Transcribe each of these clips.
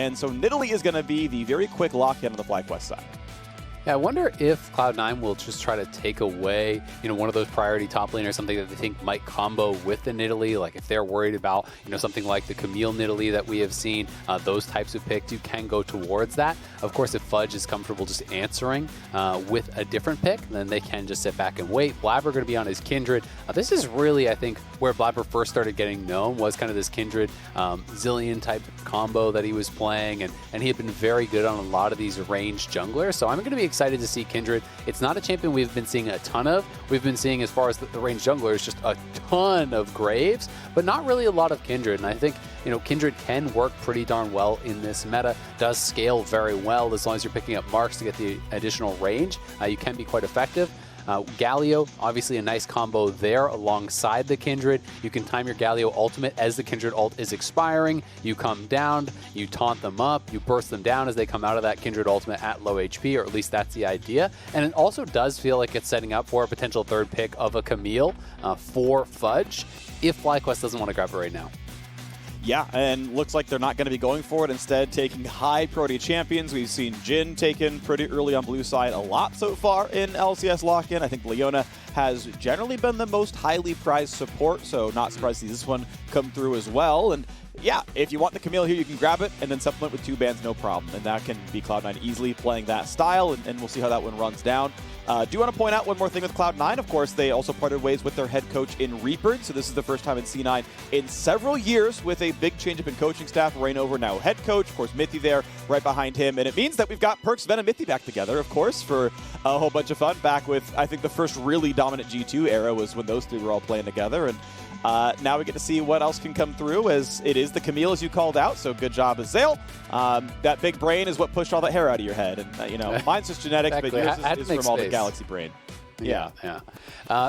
And so Nidalee is going to be the very quick lock-in on the FlyQuest side. Yeah, I wonder if Cloud9 will just try to take away, one of those priority top laners, something that they think might combo with the Nidalee. Like if they're worried about, something like the Camille Nidalee that we have seen, those types of picks, you can go towards that. Of course, if Fudge is comfortable just answering with a different pick, then they can just sit back and wait. Blaber going to be on his Kindred. This is really, I think, where Blaber first started getting known, was kind of this Kindred Zillion type combo that he was playing, and he had been very good on a lot of these ranged junglers. So I'm going to be excited to see Kindred. It's not a champion we've been seeing a ton of. We've been seeing, as far as the ranged junglers, just a ton of Graves, but not really a lot of Kindred. And I think, Kindred can work pretty darn well in this meta, does scale very well as long as you're picking up marks to get the additional range. You can be quite effective. Galio, obviously a nice combo there alongside the Kindred. You can time your Galio ultimate as the Kindred ult is expiring. You come down, you taunt them up, you burst them down as they come out of that Kindred ultimate at low HP, or at least that's the idea. And it also does feel like it's setting up for a potential third pick of a Camille for Fudge, if FlyQuest doesn't want to grab it right now. Yeah, and looks like they're not going to be going for it. Instead, taking high priority champions. We've seen Jhin taken pretty early on blue side a lot so far in LCS lock-in. I think Leona has generally been the most highly prized support, so not surprised to see this one come through as well. And yeah, if you want the Camille here, you can grab it and then supplement with 2 bans, no problem. And that can be Cloud9 easily playing that style, and we'll see how that one runs down. Do want to point out one more thing with Cloud9. Of course, they also parted ways with their head coach in Reaper, so this is the first time in C9 in several years with a big change up in coaching staff. Rainover now head coach, of course, Mithy there right behind him, and it means that we've got Perkz, Zven, and Mithy back together, of course, for a whole bunch of fun. Back with, I think, the first really dominant G2 era was when those 3 were all playing together, and now we get to see what else can come through, as it is the Camille, as you called out, so good job, Azael. That big brain is what pushed all that hair out of your head, and mine's just genetics, exactly. But yours is from all the Galaxy brain. Yeah.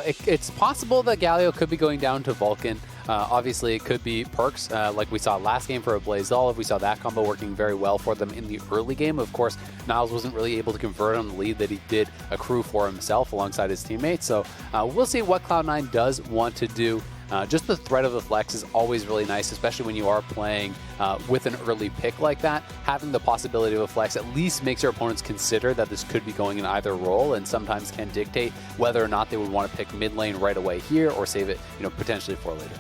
It's possible that Galio could be going down to Vulcan. Obviously, it could be Perkz, like we saw last game for a Blaze Olive. We saw that combo working very well for them in the early game. Of course, Niles wasn't really able to convert on the lead that he did accrue for himself alongside his teammates. So we'll see what Cloud9 does want to do. Just the threat of the flex is always really nice, especially when you are playing with an early pick like that. Having the possibility of a flex at least makes your opponents consider that this could be going in either role, and sometimes can dictate whether or not they would want to pick mid lane right away here or save it, potentially for later.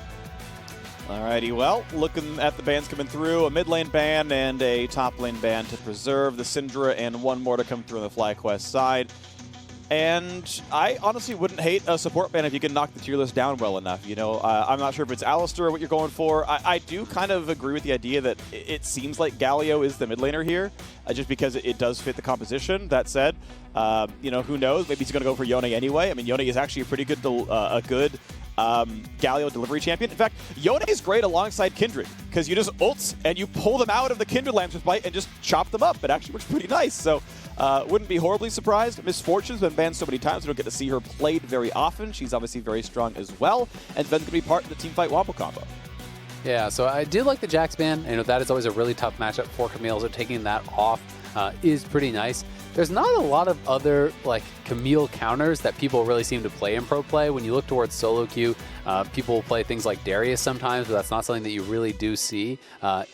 Alrighty, well, looking at the bans coming through, a mid lane ban and a top lane ban to preserve the Syndra, and one more to come through on the FlyQuest side. And I honestly wouldn't hate a support ban if you can knock the tier list down well enough. I'm not sure if it's Alistar or what you're going for. I do kind of agree with the idea that it seems like Galio is the mid laner here, just because it does fit the composition. That said, who knows? Maybe he's going to go for Yone anyway. I mean, Yone is actually a pretty good, Galio delivery champion. In fact, Yone is great alongside Kindred, because you just ults and you pull them out of the Kindred Lambs with Bite and just chop them up. It actually works pretty nice. So wouldn't be horribly surprised. Miss Fortune's been banned so many times we don't get to see her played very often. She's obviously very strong as well, and Zven's going to be part of the teamfight Wampo combo. Yeah, so I do like the Jax ban. That is always a really tough matchup for Camille, so taking that off is pretty nice. There's not a lot of other Camille counters that people really seem to play in pro play. When you look towards solo queue, people will play things like Darius sometimes, but that's not something that you really do see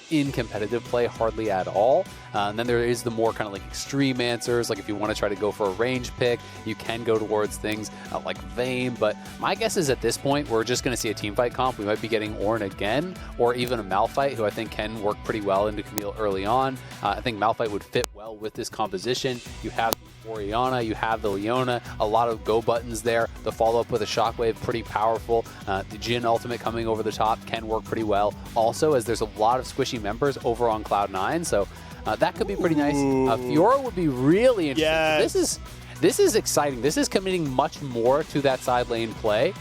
in competitive play hardly at all. And then there is the more kind of extreme answers, like if you want to try to go for a range pick, you can go towards things like Vayne. But my guess is at this point, we're just going to see a teamfight comp. We might be getting Ornn again, or even a Malphite, who I think can work pretty well into Camille early on. I think Malphite would fit well with this composition. You have Orianna, you have the Leona, a lot of go buttons there. The follow-up with a Shockwave, pretty powerful. The Jhin ultimate coming over the top can work pretty well. Also, as there's a lot of squishy members over on Cloud9, so that could be pretty nice. Fiora would be really interesting. Yes. So this is exciting. This is committing much more to that side lane play.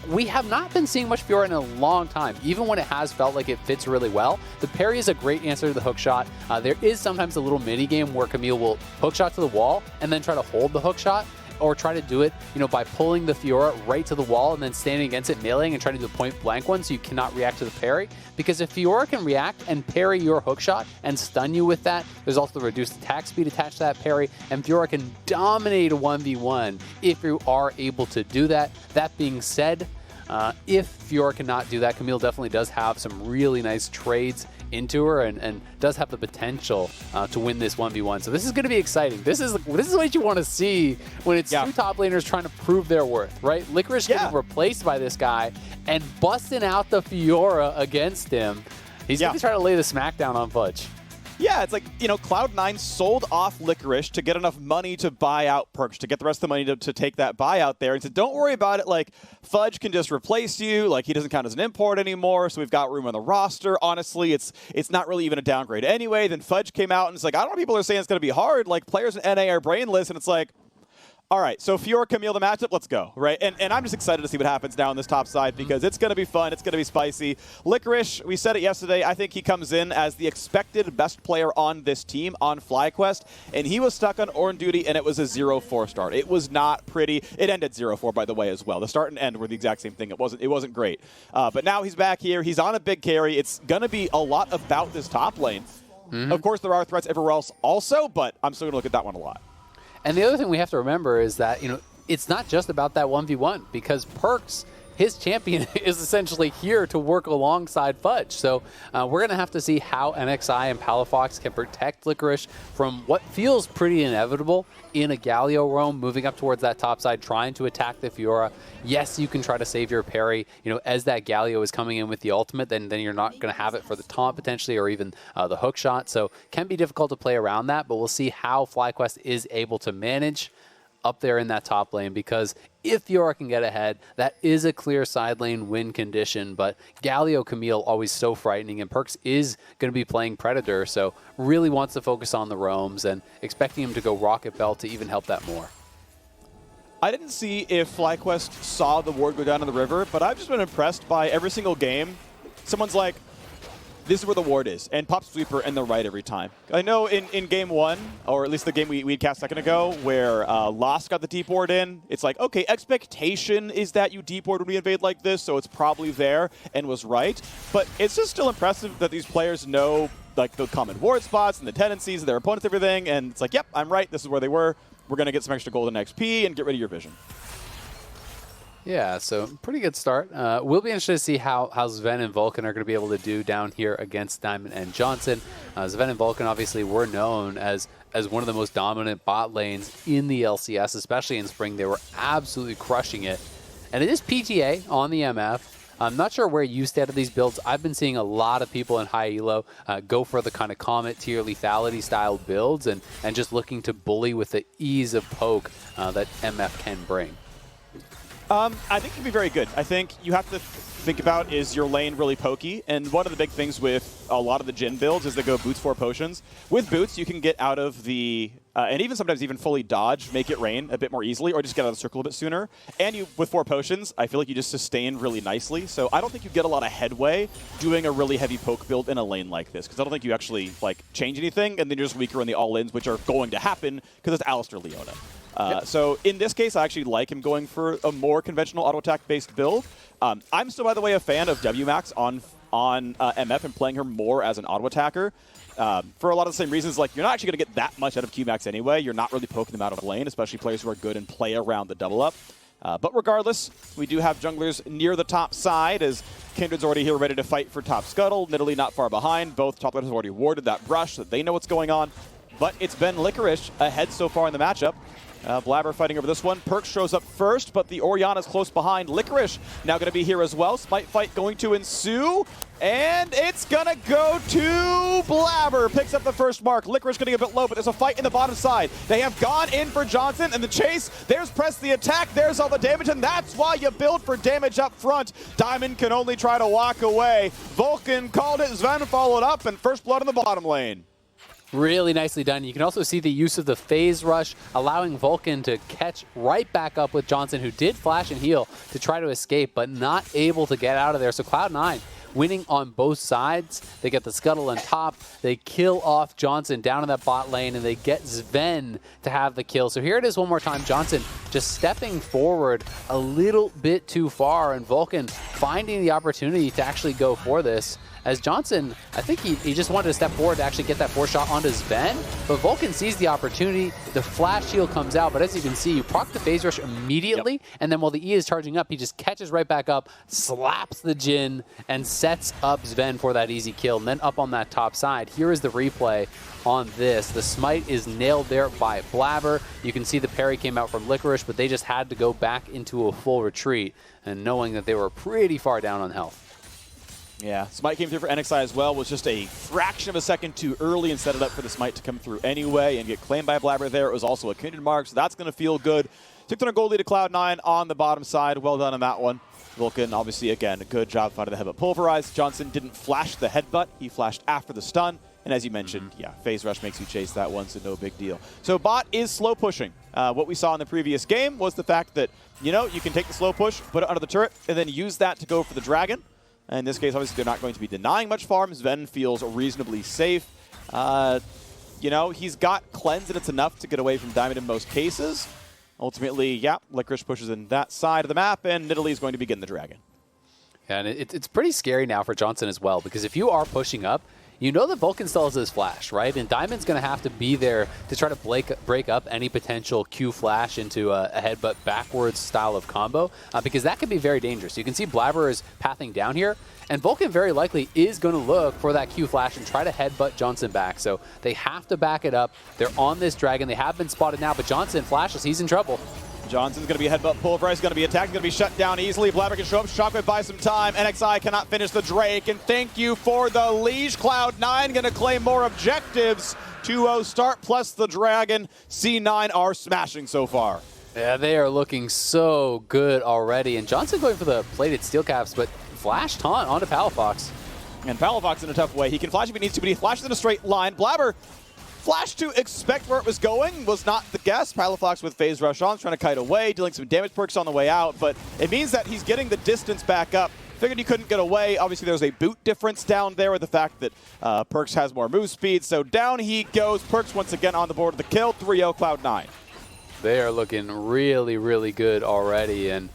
We have not been seeing much Fiora in a long time, even when it has felt like it fits really well. The parry is a great answer to the hookshot. There is sometimes a little mini game where Camille will hookshot to the wall and then try to hold the hookshot, or try to do it, by pulling the Fiora right to the wall and then standing against it, meleeing, and trying to do the point blank one so you cannot react to the parry. Because if Fiora can react and parry your hookshot and stun you with that, there's also the reduced attack speed attached to that parry, and Fiora can dominate a 1v1 if you are able to do that. That being said, if Fiora cannot do that, Camille definitely does have some really nice trades into her and does have the potential to win this 1v1. So this is going to be exciting. This is what you want to see when it's two top laners trying to prove their worth, right? Licorice getting replaced by this guy and busting out the Fiora against him. He's going to try to lay the smackdown on Fudge. Yeah, it's like, you know, Cloud9 sold off Licorice to get enough money to buy out Perkz, to get the rest of the money to take that buyout there. And said, don't worry about it. Like, Fudge can just replace you. Like, he doesn't count as an import anymore, so we've got room on the roster. Honestly, it's not really even a downgrade anyway. Then Fudge came out and it's like, I don't know, people are saying it's going to be hard. Like, players in NA are brainless, and it's like, all right, so Fiora, Camille, the matchup, let's go, right? And I'm just excited to see what happens now on this top side because it's going to be fun. It's going to be spicy. Licorice, we said it yesterday, I think he comes in as the expected best player on this team on FlyQuest, and he was stuck on Ornn duty, and it was a 0-4 start. It was not pretty. It ended 0-4, by the way, as well. The start and end were the exact same thing. It wasn't great. But now he's back here. He's on a big carry. It's going to be a lot about this top lane. Of course, there are threats everywhere else also, but I'm still going to look at that one a lot. And the other thing we have to remember is that, you know, it's not just about that 1v1 because Perkz, his champion, is essentially here to work alongside Fudge. So we're going to have to see how NXI and Palafox can protect Licorice from what feels pretty inevitable in a Galio roam, moving up towards that top side, trying to attack the Fiora. Yes, you can try to save your parry. You know, as that Galio is coming in with the ultimate, then you're not going to have it for the taunt potentially or even the hook shot. So can be difficult to play around that, but we'll see how FlyQuest is able to manage up there in that top lane, because if Fiora can get ahead, that is a clear side lane win condition, but Galio Camille always so frightening, and Perkz is going to be playing Predator, so really wants to focus on the roams and expecting him to go Rocket Belt to even help that more. I didn't see if FlyQuest saw the ward go down in the river, but I've just been impressed by every single game. Someone's like, this is where the ward is, and pop sweeper and the right every time. I know in game one, or at least the game we cast a second ago, where Lost got the deep ward in, it's like, okay, expectation is that you deep ward when we invade like this, so it's probably there, and was right. But it's just still impressive that these players know like the common ward spots and the tendencies of their opponents, everything, and it's like, yep, I'm right, this is where they were. We're going to get some extra golden XP and get rid of your vision. Yeah, so pretty good start. We'll be interested to see how Zven and Vulcan are going to be able to do down here against Diamond and Johnsun. Zven and Vulcan obviously were known as one of the most dominant bot lanes in the LCS, especially in spring. They were absolutely crushing it. And it is PTA on the MF. I'm not sure where you stand at these builds. I've been seeing a lot of people in high elo go for the kind of Comet tier lethality style builds and just looking to bully with the ease of poke that MF can bring. I think it can be very good. I think you have to think about, is your lane really pokey? And one of the big things with a lot of the Jhin builds is they go boots for potions. With boots, you can get out of the, and even sometimes even fully dodge, make it rain a bit more easily, or just get out of the circle a bit sooner. And you, with 4 potions, I feel like you just sustain really nicely. So I don't think you get a lot of headway doing a really heavy poke build in a lane like this, because I don't think you actually like change anything, and then you're just weaker in the all-ins, which are going to happen because it's Alistar Leona. So in this case, I actually like him going for a more conventional auto attack based build. I'm still, by the way, a fan of WMAX on MF and playing her more as an auto attacker. For a lot of the same reasons, like you're not actually going to get that much out of QMAX anyway. You're not really poking them out of lane, especially players who are good and play around the double up. But regardless, we do have junglers near the top side as Kindred's already here ready to fight for top scuttle. Nidalee not far behind. Both top laners have already warded that brush so that they know what's going on. But it's been Licorice ahead so far in the matchup. Blaber fighting over this one. Perkz shows up first, but the Orianna is close behind. Licorice now going to be here as well. Smite fight going to ensue, and it's going to go to Blaber. Picks up the first mark. Licorice getting a bit low, but there's a fight in the bottom side. They have gone in for Johnsun, and the chase. There's press the attack. There's all the damage, and that's why you build for damage up front. Diamond can only try to walk away. Vulcan called it. Zven followed up, and first blood in the bottom lane. Really nicely done. You can also see the use of the phase rush, allowing Vulcan to catch right back up with Johnsun, who did flash and heal to try to escape, but not able to get out of there. So Cloud9 winning on both sides. They get the scuttle on top. They kill off Johnsun down in that bot lane, and they get Zven to have the kill. So here it is one more time. Johnsun just stepping forward a little bit too far, and Vulcan finding the opportunity to actually go for this. as Johnsun, I think he just wanted to step forward to actually get that 4-shot onto Zven, but Vulcan sees the opportunity, the flash shield comes out, but as you can see, you proc the phase rush immediately, and then while the E is charging up, he just catches right back up, slaps the Jhin, and sets up Zven for that easy kill. And then up on that top side, here is the replay on this. The smite is nailed there by Blaber. You can see the parry came out from Licorice, but they just had to go back into a full retreat, and knowing that they were pretty far down on health. Yeah, smite came through for NXI as well, was just a fraction of a second too early and set it up for the smite to come through anyway and get claimed by Blaber there. It was also a Kindred mark, so that's going to feel good. Took on a gold lead to Cloud9 on the bottom side. Well done on that one. Vulcan, obviously, again, a good job finding the headbutt pulverized. Johnsun didn't flash the headbutt. He flashed after the stun. And as you mentioned, yeah, phase rush makes you chase that one, so no big deal. So bot is slow pushing. What we saw in the previous game was the fact that, you know, you can take the slow push, put it under the turret, and then use that to go for the dragon. In this case, obviously, they're not going to be denying much farm. Zven feels reasonably safe. You know, he's got cleanse, and it's enough to get away from Diamond in most cases. Ultimately, yeah, Licorice pushes in that side of the map, and Nidalee is going to begin the dragon. Yeah, and it's pretty scary now for Johnsun as well, because if you are pushing up, you know that Vulcan still has his flash, right? And Diamond's going to have to be there to try to break up any potential Q flash into a headbutt backwards style of combo, because that could be very dangerous. You can see Blaber is pathing down here, and Vulcan very likely is going to look for that Q flash and try to headbutt Johnsun back. So they have to back it up. They're on this dragon. They have been spotted now, but Johnsun flashes. He's in trouble. Johnson's going to be a headbutt pulverized, going to be attacked, going to be shut down easily. Blaber can show up, Shockwave buys some time. NXI cannot finish the Drake, and thank you for the leash. Cloud9 going to claim more objectives. 2-0 start plus the Dragon. C9 are smashing so far. Yeah, they are looking so good already. And Johnsun going for the plated steel caps, but flash taunt onto Palafox. And Palafox in a tough way. He can flash if he needs to, but he flashes in a straight line. Blaber flash to expect where it was going, was not the guess. Palafox with phase rush on, trying to kite away, dealing some damage perks on the way out, but it means that he's getting the distance back up. Figured he couldn't get away. Obviously, there's a boot difference down there with the fact that Perkz has more move speed, so down he goes. Perkz once again on the board of the kill, 3-0 Cloud9. They are looking really, really good already, and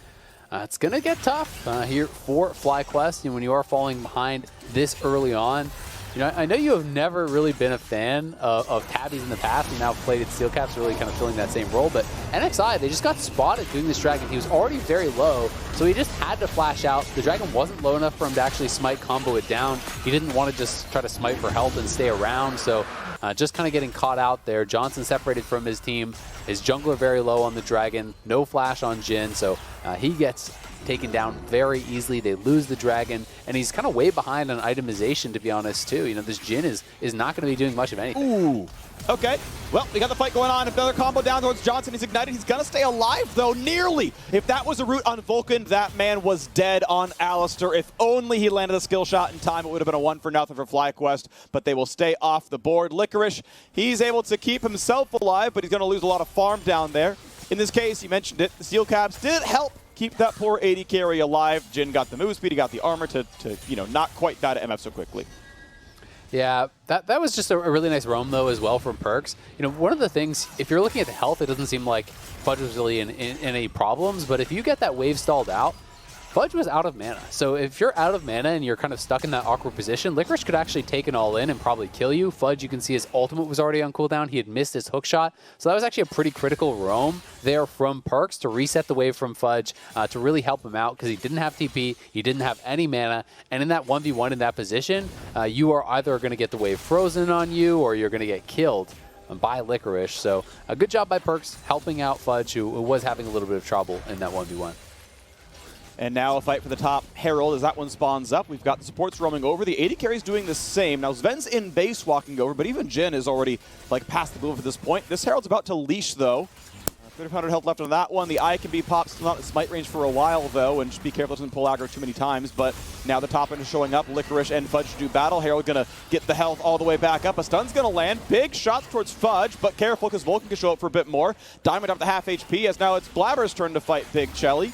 it's going to get tough here for FlyQuest. And when you are falling behind this early on, you know, I know you have never really been a fan of tabbies in the past, and now plated steel caps really kind of filling that same role, but NXI, they just got spotted doing this dragon. He was already very low, so he just had to flash out. The dragon wasn't low enough for him to actually smite combo it down. He didn't want to just try to smite for health and stay around, so just kind of getting caught out there. Johnsun separated from his team. His jungler very low on the dragon. No flash on Jhin, so he gets taken down very easily. They lose the dragon, and he's kind of way behind on itemization, to be honest, too. You know, this Jhin is not going to be doing much of anything. Ooh. Okay. Well, we got the fight going on. Another combo down towards Johnsun. He's ignited. He's going to stay alive, though, nearly. If that was a root on Vulcan, that man was dead on Alistar. If only he landed a skill shot in time, it would have been a 1-0 for FlyQuest, but they will stay off the board. Licorice, he's able to keep himself alive, but he's going to lose a lot of farm down there. In this case, you mentioned it, the steel caps did help keep that poor AD carry alive. Jhin got the move speed, he got the armor to you know, not quite die to MF so quickly. Yeah, that was just a really nice roam, though, as well from Perkz. You know, one of the things, if you're looking at the health, it doesn't seem like Fudge was really in any problems, but if you get that wave stalled out, Fudge was out of mana. So if you're out of mana and you're kind of stuck in that awkward position, Licorice could actually take an all-in and probably kill you. Fudge, you can see his ultimate was already on cooldown. He had missed his hook shot. So that was actually a pretty critical roam there from Perkz to reset the wave from Fudge, to really help him out, because he didn't have TP, he didn't have any mana, and in that 1v1 in that position, you are either going to get the wave frozen on you or you're going to get killed by Licorice. So a good job by Perkz helping out Fudge, who was having a little bit of trouble in that 1v1. And now a fight for the top Herald as that one spawns up. We've got the supports roaming over. The AD carry's doing the same. Now Zven's in base walking over, but even Jhin is already like past the move at this point. This Herald's about to leash though. 300 health left on that one. The eye can be popped, still not at smite range for a while though, and just be careful it doesn't pull aggro too many times. But now the top end is showing up. Licorice and Fudge do battle. Herald gonna get the health all the way back up. A stun's gonna land. Big shots towards Fudge, but careful because Vulcan can show up for a bit more. Diamond up to half HP as now it's Blaber's turn to fight Big Chelly.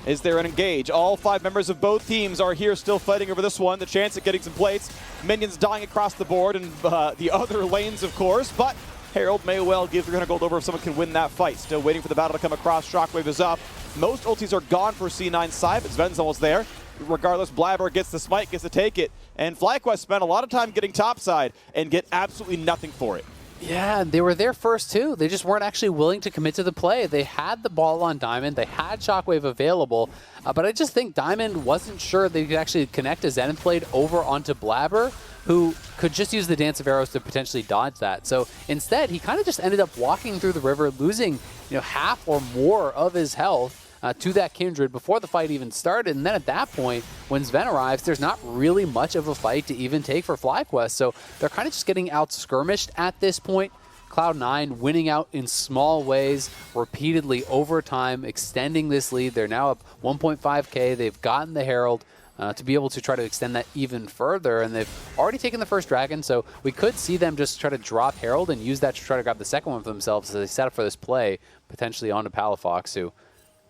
Is there an engage? All 5 members of both teams are here still fighting over this one. The chance at getting some plates. Minions dying across the board and the other lanes, of course. But Herald may well give 300 gold over if someone can win that fight. Still waiting for the battle to come across. Shockwave is up. Most ultis are gone for C9 side, but Zven's almost there. regardless, Blaber gets the smite, gets to take it, and FlyQuest spent a lot of time getting topside and get absolutely nothing for it. Yeah, they were there first too. They just weren't actually willing to commit to the play. They had the ball on Diamond. They had Shockwave available, but I just think Diamond wasn't sure they could actually connect a Zenith Blade over onto Blaber, who could just use the Dance of Arrows to potentially dodge that. So instead, he kind of just ended up walking through the river, losing half or more of his health to that Kindred before the fight even started. And then at that point, when Zven arrives, there's not really much of a fight to even take for FlyQuest. So they're kind of just getting out-skirmished at this point. Cloud9 winning out in small ways, repeatedly over time, extending this lead. They're now up 1.5K. They've gotten the Herald to be able to try to extend that even further. And they've already taken the first dragon, so we could see them just try to drop Herald and use that to try to grab the second one for themselves as they set up for this play, potentially onto Palafox, who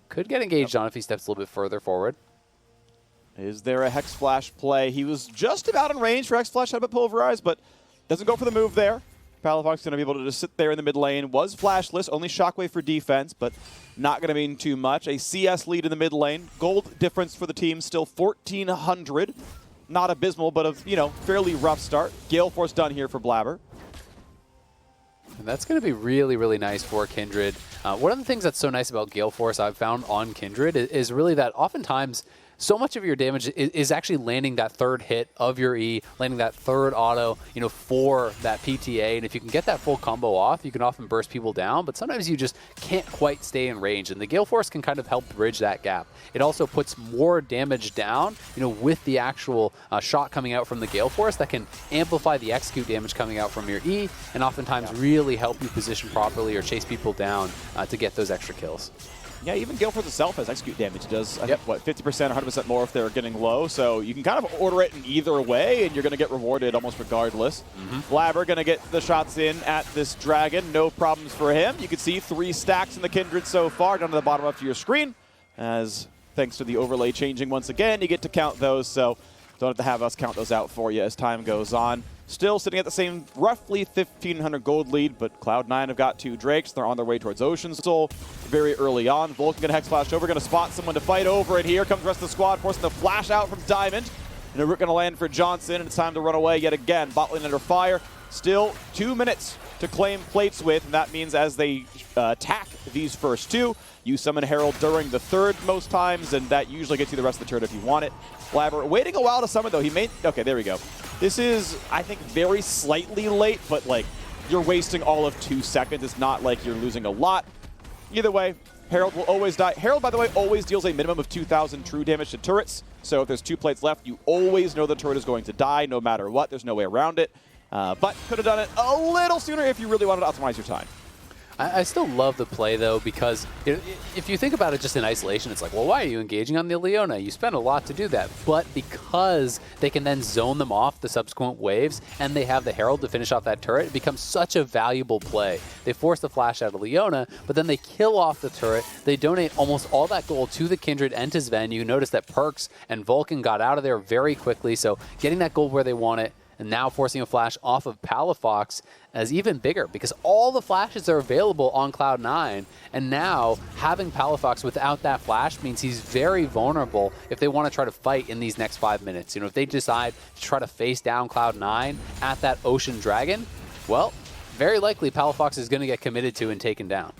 could get engaged on if he steps a little bit further forward. Is there a Hex Flash play? He was just about in range for Hex Flash, had a bit pulverized, but doesn't go for the move there. Palafox going to be able to just sit there in the mid lane. Was flashless, only Shockwave for defense, but not going to mean too much. A CS lead in the mid lane. Gold difference for the team, still 1,400. Not abysmal, but a fairly rough start. Gale Force done here for Blaber. And that's going to be really, really nice for Kindred. One of the things that's so nice about Gale Force I've found on Kindred is really that oftentimes so much of your damage is actually landing that third hit of your E, landing that third auto, for that PTA. And if you can get that full combo off, you can often burst people down, but sometimes you just can't quite stay in range. And the Gale Force can kind of help bridge that gap. It also puts more damage down, with the actual shot coming out from the Gale Force that can amplify the execute damage coming out from your E, and oftentimes really help you position properly or chase people down to get those extra kills. Yeah, even Gale Force itself has execute damage. It does, I think, what, 50%, 100% more if they're getting low. So you can kind of order it in either way, and you're going to get rewarded almost regardless. Blaber going to get the shots in at this dragon. No problems for him. You can see 3 stacks in the Kindred so far, down to the bottom of your screen. As thanks to the overlay changing once again, you get to count those. So don't have to have us count those out for you as time goes on. Still sitting at the same roughly 1,500 gold lead, but Cloud9 have got 2 Drakes. They're on their way towards Ocean Soul very early on. Vulcan going to Hex Flash over, going to spot someone to fight over it. Here comes the rest of the squad, forcing the flash out from Diamond. And a root going to land for Johnsun, and it's time to run away yet again. Bot lane under fire. Still 2 minutes to claim plates with, and that means as they attack these first 2, you summon Herald during the third most times, and that usually gets you the rest of the turret if you want it. Blaber waiting a while to summon, though. He made... Okay, there we go. This is, I think, very slightly late, but, you're wasting all of 2 seconds. It's not like you're losing a lot. Either way, Herald will always die. Herald, by the way, always deals a minimum of 2,000 true damage to turrets. So if there's 2 plates left, you always know the turret is going to die no matter what. There's no way around it. But could have done it a little sooner if you really wanted to optimize your time. I still love the play, though, because if you think about it just in isolation, it's like, well, why are you engaging on the Leona? You spend a lot to do that. But because they can then zone them off the subsequent waves, and they have the Herald to finish off that turret, it becomes such a valuable play. They force the flash out of Leona, but then they kill off the turret. They donate almost all that gold to the Kindred and to Zven. You notice that Perkz and Vulcan got out of there very quickly, so getting that gold where they want it, and now forcing a flash off of Palafox is even bigger because all the flashes are available on Cloud9, and now having Palafox without that flash means he's very vulnerable if they want to try to fight in these next 5 minutes. If they decide to try to face down Cloud9 at that Ocean Dragon, well, very likely Palafox is going to get committed to and taken down.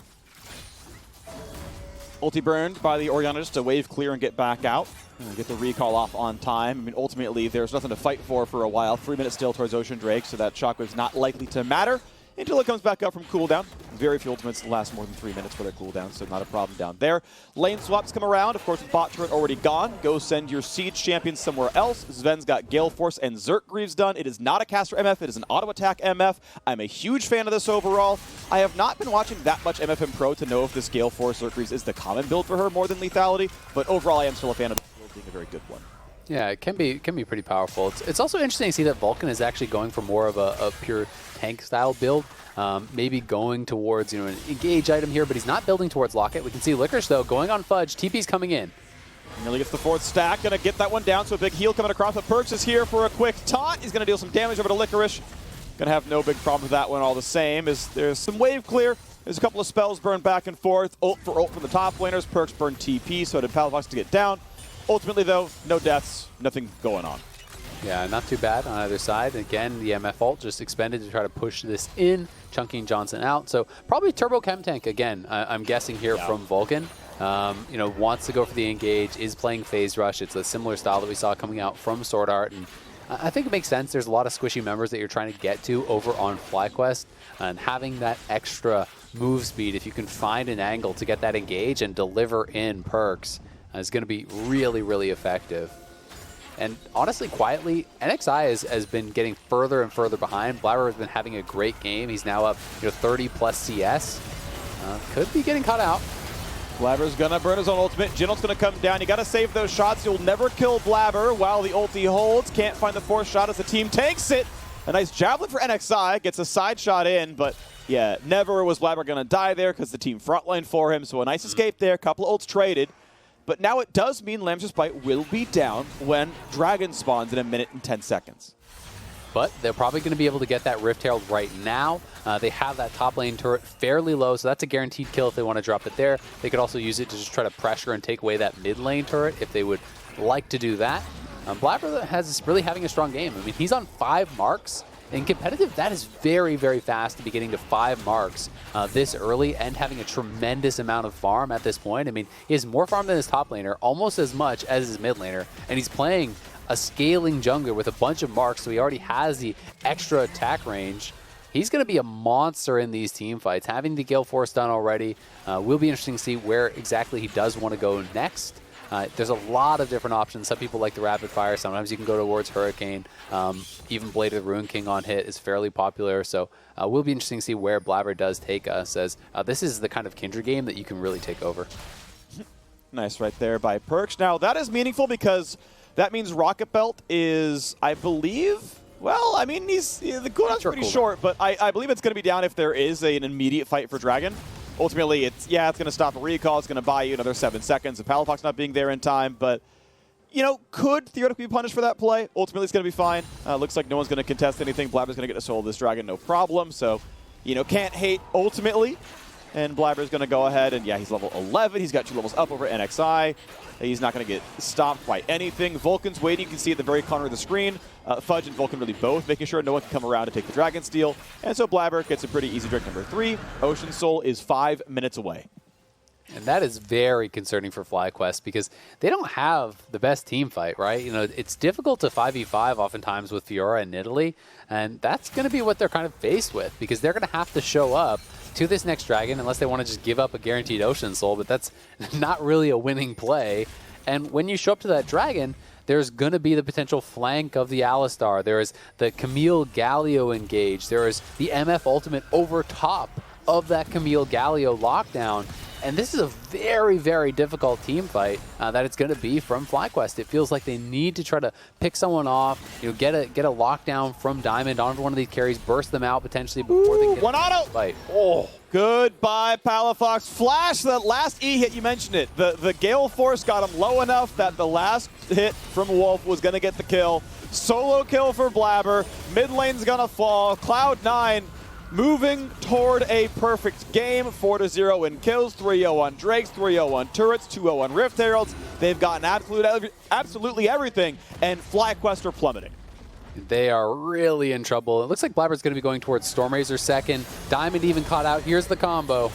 Ulti burned by the Orianna just to wave clear and get back out. And get the recall off on time. I mean, ultimately, there's nothing to fight for a while. 3 minutes still towards Ocean Drake, so that Shockwave's not likely to matter until it comes back up from cooldown. Very few ultimates last more than 3 minutes for their cooldown, so not a problem down there. Lane swaps come around. Of course, with bot turret already gone, go send your Siege champion somewhere else. Zven's got Gale Force and Zerk Greaves done. It is not a caster MF, it is an auto attack MF. I'm a huge fan of this overall. I have not been watching that much MFM Pro to know if this Gale Force Zerk Greaves is the common build for her more than lethality, but overall I am still a fan of being a very good one. Yeah, it can be pretty powerful. It's also interesting to see that Vulcan is actually going for more of a pure tank style build. Maybe going towards an engage item here, but he's not building towards Locket. We can see Licorice though going on Fudge. TP's coming in. Nearly gets the 4th stack, gonna get that one down, so a big heal coming across, but Perkz is here for a quick taunt. He's gonna deal some damage over to Licorice. Gonna have no big problem with that one all the same, as there's some wave clear. There's a couple of spells burned back and forth. Ult from the top laners. Perkz burned TP, so did Palafox to get down. Ultimately, though, no deaths, nothing going on. Yeah, not too bad on either side. Again, the MF ult just expended to try to push this in, chunking Johnsun out. So probably Turbo Chem Tank again, I'm guessing here from Vulcan. You know, wants to go for the engage, is playing Phase Rush. It's a similar style that we saw coming out from Sword Art. And I think it makes sense. There's a lot of squishy members that you're trying to get to over on FlyQuest. And having that extra move speed, if you can find an angle to get that engage and deliver in Perkz, is going to be really, really effective. And honestly, quietly, NXI has been getting further and further behind. Blaber has been having a great game. He's now up 30 plus CS. Could be getting caught out. Blaber's gonna burn his own ultimate. Jhin's gonna come down. You gotta save those shots. You'll never kill Blaber while the ulti holds. Can't find the fourth shot as the team takes it. A nice javelin for NXI. Gets a side shot in, but yeah, never was Blaber gonna die there because the team frontline for him. So a nice escape there. Couple of ults traded. But now it does mean Lamb's Respite will be down when Dragon spawns in 1 minute and 10 seconds. But they're probably going to be able to get that Rift Herald right now. They have that top lane turret fairly low, so that's a guaranteed kill if they want to drop it there. They could also use it to just try to pressure and take away that mid lane turret if they would like to do that. Blaber is really having a strong game. I mean, he's on 5 marks. In competitive, that is very, very fast to be getting to 5 marks this early and having a tremendous amount of farm at this point. I mean, he has more farm than his top laner, almost as much as his mid laner, and he's playing a scaling jungler with a bunch of marks, so he already has the extra attack range. He's going to be a monster in these team fights. Having the Gale Force done already will be interesting to see where exactly he does want to go next. There's a lot of different options. Some people like the rapid fire. Sometimes you can go towards Hurricane. Even Blade of the Ruin King on hit is fairly popular. So will be interesting to see where Blaber does take us, as this is the kind of Kindred game that you can really take over. Nice right there by Perkz. Now that is meaningful because that means Rocket Belt is, I believe, well, I mean, the cooldown's pretty short, but I believe it's going to be down if there is an immediate fight for Dragon. Ultimately, it's going to stop a recall. It's going to buy you another 7 seconds. The Palafox not being there in time, but, could theoretically be punished for that play. Ultimately, it's going to be fine. Looks like no one's going to contest anything. Blaber's going to get a soul of this Dragon, no problem. So, can't hate ultimately. And Blaber's going to go ahead and, yeah, he's level 11. He's got 2 levels up over NXI. He's not going to get stopped by anything. Vulcan's waiting. You can see at the very corner of the screen. Fudge and Vulcan really both making sure no one can come around to take the Dragon Steel. And so Blaber gets a pretty easy drink number 3. Ocean Soul is 5 minutes away. And that is very concerning for FlyQuest because they don't have the best team fight, right? It's difficult to 5v5 oftentimes with Fiora and Nidalee, and that's going to be what they're kind of faced with because they're going to have to show up to this next Dragon unless they want to just give up a guaranteed Ocean Soul, but that's not really a winning play. And when you show up to that Dragon, there's going to be the potential flank of the Alistar. There is the Camille Galio engage. There is the MF ultimate over top of that Camille Galio lockdown. And this is a very, very difficult team fight that it's going to be from FlyQuest. It feels like they need to try to pick someone off, get a lockdown from Diamond onto one of these carries, burst them out potentially before they get one auto fight. Oh, goodbye Palafox. Flash, the last E hit, you mentioned it. The Gale Force got him low enough that the last hit from Wolf was going to get the kill. Solo kill for Blaber. Mid lane's going to fall. Cloud9 moving toward a perfect game. 4-0 in kills, 3-0 on Drakes, 3-0 on turrets, 2-0 on Rift Heralds. They've gotten absolutely everything, and FlyQuest are plummeting. They are really in trouble. It looks like Blaber's going to be going towards Stormrazor second. Diamond even caught out. Here's the combo.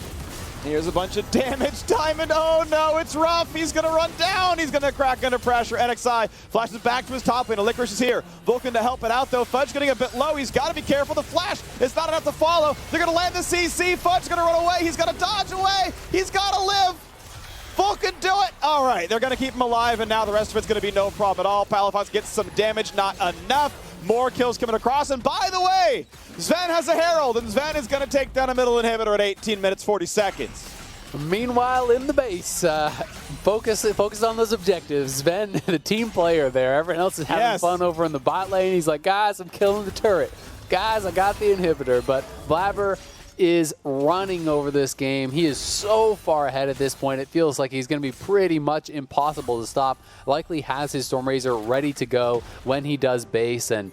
Here's a bunch of damage. Diamond, oh no, it's rough. He's going to run down. He's going to crack under pressure. NXI flashes back to his top lane. Licorice is here. Vulcan to help it out, though. Fudge getting a bit low. He's got to be careful. The flash is not enough to follow. They're going to land the CC. Fudge's going to run away. He's got to dodge away. He's got to live. Vulcan, do it. All right, they're going to keep him alive, and now the rest of it's going to be no problem at all. Palafox gets some damage, not enough. More kills coming across, and by the way, Zven has a Herald, and Zven is going to take down a middle inhibitor at 18 minutes, 40 seconds. Meanwhile, in the base, focus on those objectives. Zven, the team player there, everyone else is having fun over in the bot lane. He's like, guys, I'm killing the turret. Guys, I got the inhibitor, but Blaber is running over this game. He is so far ahead at this point. It feels like he's going to be pretty much impossible to stop. Likely has his Stormrazor ready to go when he does base, and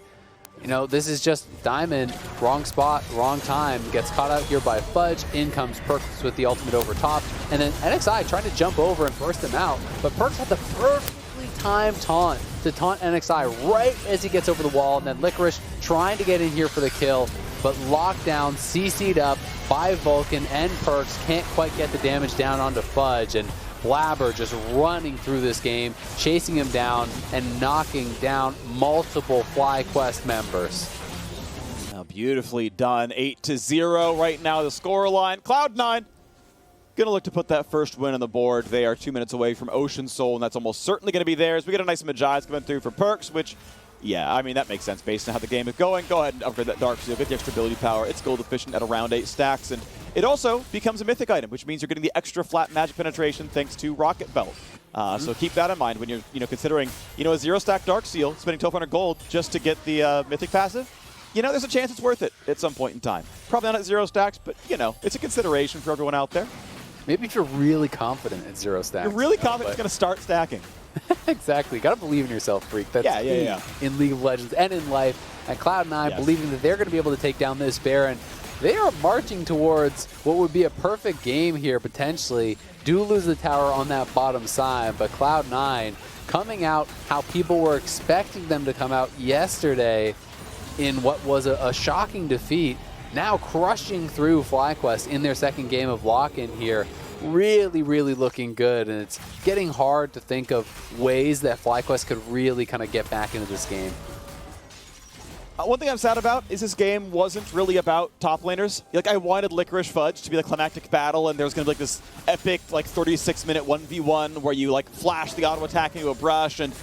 this is just Diamond, wrong spot, wrong time, gets caught out here by Fudge. In comes Perkz with the ultimate over top, and then NXI trying to jump over and burst him out, but Perkz had the perfectly time taunt to taunt NXI right as he gets over the wall, and then Licorice trying to get in here for the kill, but locked down, CC'd up by Vulcan and Perkz, can't quite get the damage down onto Fudge, and Blaber just running through this game, chasing him down and knocking down multiple FlyQuest members. Now beautifully done, 8-0 right now the scoreline. Cloud9 gonna look to put that first win on the board. They are 2 minutes away from Ocean Soul, and that's almost certainly gonna be theirs. We get a nice Majais coming through for Perkz, which, yeah, I mean, that makes sense based on how the game is going. Go ahead and upgrade that Dark Seal, get the extra ability power. It's gold efficient at around 8 stacks, and it also becomes a mythic item, which means you're getting the extra flat magic penetration thanks to Rocket Belt. So keep that in mind when you're considering, a 0-stack Dark Seal, spending 1,200 gold just to get the mythic passive. There's a chance it's worth it at some point in time. Probably not at 0 stacks, but, it's a consideration for everyone out there. Maybe if you're really confident at 0 stacks. You're really confident it's going to start stacking. Exactly. Got to believe in yourself, Phreak. That's yeah. in League of Legends and in life. And Cloud9 believing that they're going to be able to take down this Baron. They are marching towards what would be a perfect game here, potentially. Do lose the tower on that bottom side, but Cloud9 coming out how people were expecting them to come out yesterday in what was a shocking defeat. Now crushing through FlyQuest in their second game of lock-in here. Really, really looking good, and it's getting hard to think of ways that FlyQuest could really kind of get back into this game. One thing I'm sad about is this game wasn't really about top laners. I wanted Licorice Fudge to be the climactic battle, and there was going to be this epic 36-minute 1v1 where you flash the auto attack into a brush, and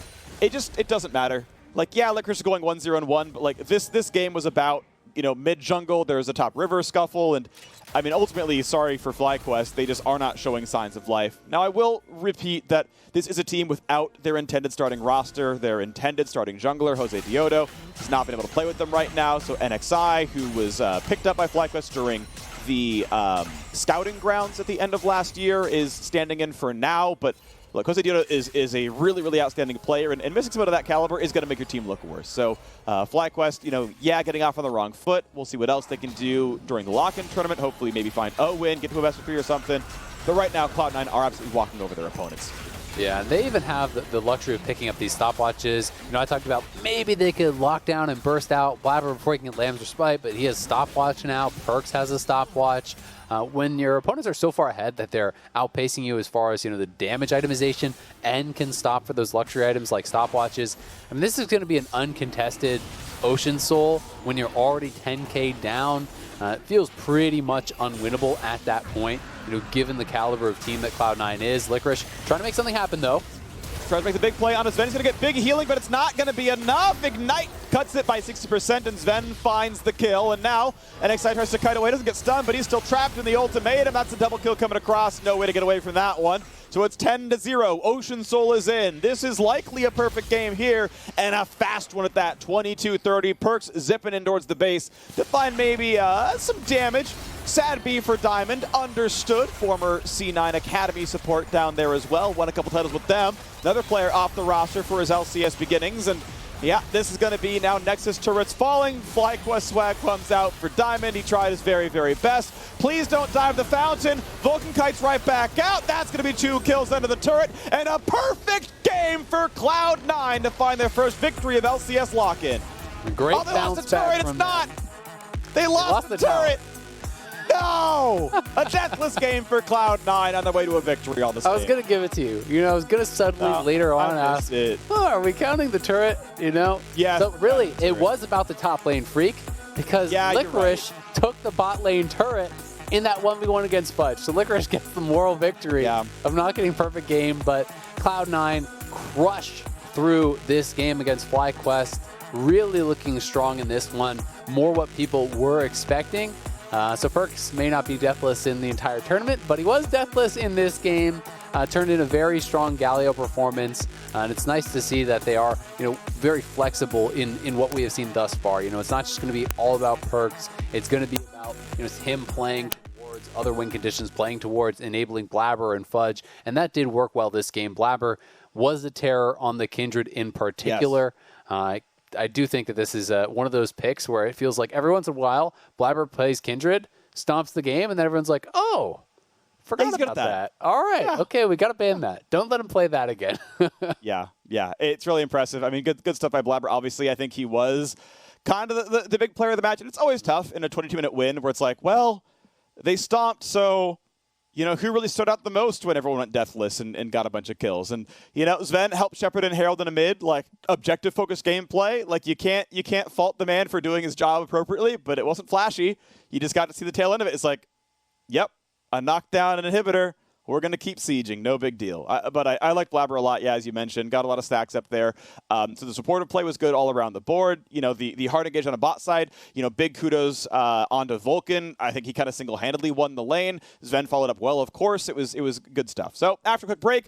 it doesn't matter. Licorice is going 1-0-1, but this game was about mid-jungle, there's a top river scuffle, and I mean, ultimately, sorry for FlyQuest, they just are not showing signs of life. Now, I will repeat that this is a team without their intended starting roster, their intended starting jungler, Jose Diodo, has not been able to play with them right now, so NXI, who was picked up by FlyQuest during the scouting grounds at the end of last year, is standing in for now, but look, Jose Diodo is a really, really outstanding player, and missing someone of that caliber is going to make your team look worse. So FlyQuest, getting off on the wrong foot. We'll see what else they can do during the lock-in tournament. Hopefully maybe find a win, get to a best of 3 or something. But right now, Cloud9 are absolutely walking over their opponents. Yeah, and they even have the luxury of picking up these stopwatches. I talked about maybe they could lock down and burst out Blaber before he can get Lamb's Respite, but he has stopwatch now. Perkz has a stopwatch. When your opponents are so far ahead that they're outpacing you as far as the damage itemization and can stop for those luxury items like stopwatches, I mean, this is going to be an uncontested Ocean Soul when you're already 10k down. It feels pretty much unwinnable at that point, given the caliber of team that Cloud9 is. Licorice trying to make something happen, though. Tries to make the big play on Zven. He's going to get big healing, but it's not going to be enough. Ignite cuts it by 60%, and Zven finds the kill. And now NXI tries to kite away. Doesn't get stunned, but he's still trapped in the ultimatum. That's a double kill coming across. No way to get away from that one. So it's 10-0. Ocean Soul is in. This is likely a perfect game here, and a fast one at that. 22-30. Perkz zipping in towards the base to find maybe some damage. Sad B for Diamond. Understood. Former C9 Academy support down there as well. Won a couple titles with them. Another player off the roster for his LCS beginnings. And yeah, this is going to be now Nexus turrets falling. FlyQuest swag comes out for Diamond. He tried his very, very best. Please don't dive the fountain. Vulcan kites right back out. That's going to be 2 kills under the turret. And a perfect game for Cloud9 to find their first victory of LCS lock-in. Great they lost the turret. It's not. They lost the turret. Tower. No! A deathless game for Cloud9 on their way to a victory on this game. I was going to give it to you. I was going to suddenly later on ask, are we counting the turret? Yeah. So really, it was about the top lane Phreak because Licorice took the bot lane turret in that 1v1 against Fudge. So Licorice gets the moral victory of not getting perfect game, but Cloud9 crushed through this game against FlyQuest. Really looking strong in this one. More what people were expecting. So Perkz may not be deathless in the entire tournament, but he was deathless in this game. Turned in a very strong Galio performance, and it's nice to see that they are, very flexible in what we have seen thus far. It's not just going to be all about Perkz. It's going to be about him playing towards other win conditions, playing towards enabling Blaber and Fudge, and that did work well this game. Blaber was the terror on the Kindred in particular. Yes. I do think that this is one of those picks where it feels like every once in a while, Blaber plays Kindred, stomps the game, and then everyone's like, oh, Forgot He's good about at that. All right. Yeah. Okay, we got to ban that. Don't let him play that again. Yeah. It's really impressive. I mean, good stuff by Blaber. Obviously, I think he was kind of the big player of the match, and it's always tough in a 22-minute win where it's like, well, they stomped, so, you know, who really stood out the most when everyone went deathless and got a bunch of kills? And, you know, Zven helped Shepard and Herald in a mid, like, objective-focused gameplay. Like, you can't fault the man for doing his job appropriately, but it wasn't flashy. You just got to see the tail end of it. It's like, yep, a knockdown, an inhibitor. We're going to keep sieging. No big deal. But I like Blaber a lot, yeah, as you mentioned. Got a lot of stacks up there. So the supportive play was good all around the board. You know, the hard engage on the bot side, you know, big kudos onto Vulcan. I think he kind of single-handedly won the lane. Zven followed up well, of course. It was good stuff. So after a quick break,